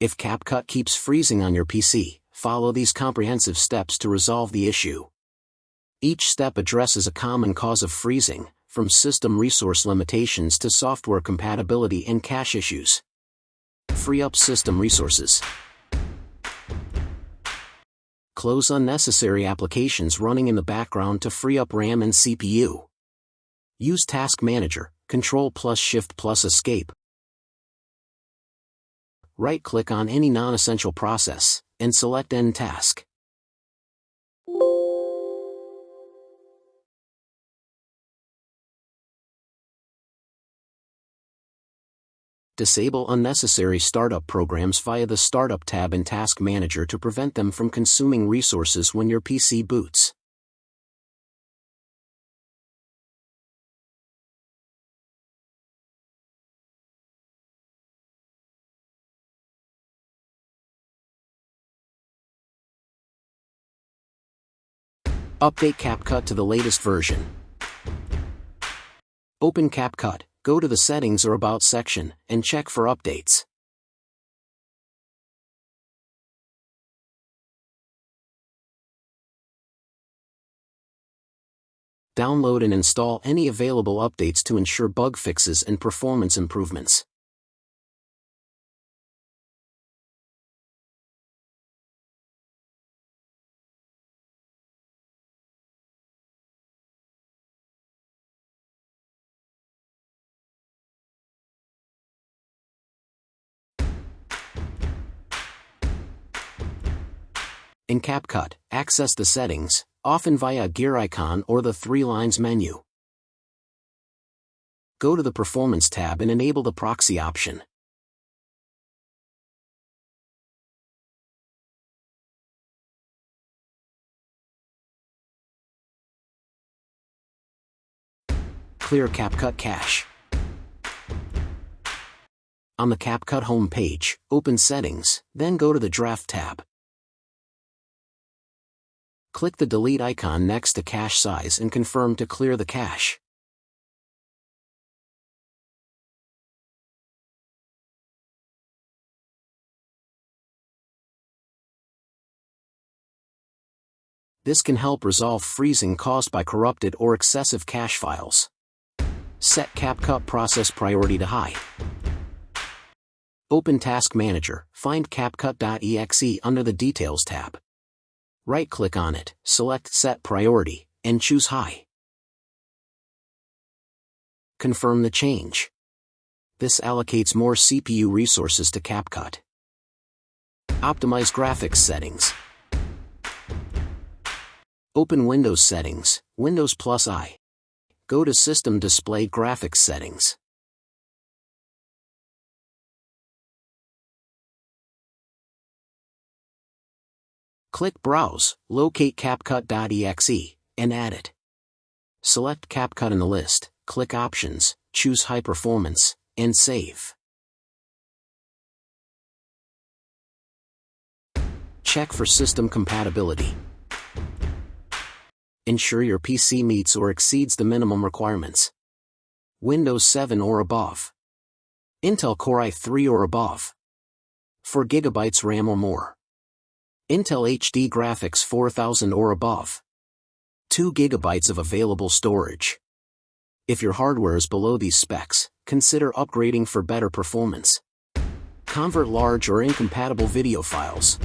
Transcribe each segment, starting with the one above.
If CapCut keeps freezing on your PC, follow these comprehensive steps to resolve the issue. Each step addresses a common cause of freezing, from system resource limitations to software compatibility and cache issues. Free up system resources. Close unnecessary applications running in the background to free up RAM and CPU. Use Task Manager, Ctrl+Shift+Escape. Right-click on any non-essential process, and select End Task. Disable unnecessary startup programs via the Startup tab in Task Manager to prevent them from consuming resources when your PC boots. Update CapCut to the latest version. Open CapCut, go to the Settings or About section, and check for updates. Download and install any available updates to ensure bug fixes and performance improvements. In CapCut, access the settings, often via a gear icon or the 3 lines menu. Go to the Performance tab and enable the proxy option. Clear CapCut cache. On the CapCut home page, open Settings, then go to the Draft tab. Click the delete icon next to cache size and confirm to clear the cache. This can help resolve freezing caused by corrupted or excessive cache files. Set CapCut process priority to high. Open Task Manager, find CapCut.exe under the Details tab. Right-click on it, select Set Priority, and choose High. Confirm the change. This allocates more CPU resources to CapCut. Optimize graphics settings. Open Windows Settings, Windows + I. Go to System Display Graphics Settings. Click Browse, locate CapCut.exe, and add it. Select CapCut in the list, click Options, choose High Performance, and save. Check for system compatibility. Ensure your PC meets or exceeds the minimum requirements. Windows 7 or above. Intel Core i3 or above. 4 GB RAM or more. Intel HD graphics 4000 or above. 2 GB of available storage. If your hardware is below these specs, consider upgrading for better performance. Convert large or incompatible video files.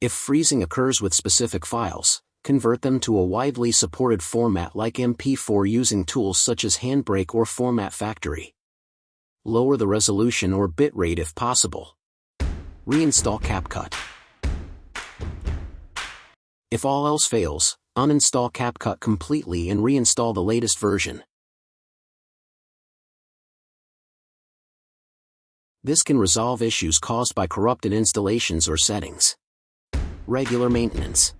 If freezing occurs with specific files, convert them to a widely supported format like MP4 using tools such as Handbrake or Format Factory. Lower the resolution or bitrate if possible. Reinstall CapCut. If all else fails, uninstall CapCut completely and reinstall the latest version. This can resolve issues caused by corrupted installations or settings. Regular maintenance.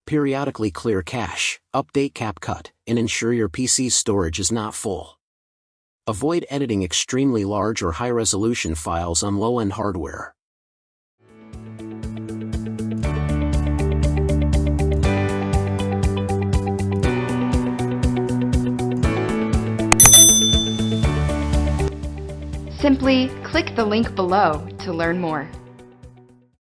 Periodically clear cache, update CapCut, and ensure your PC's storage is not full. Avoid editing extremely large or high-resolution files on low-end hardware. Simply click the link below to learn more.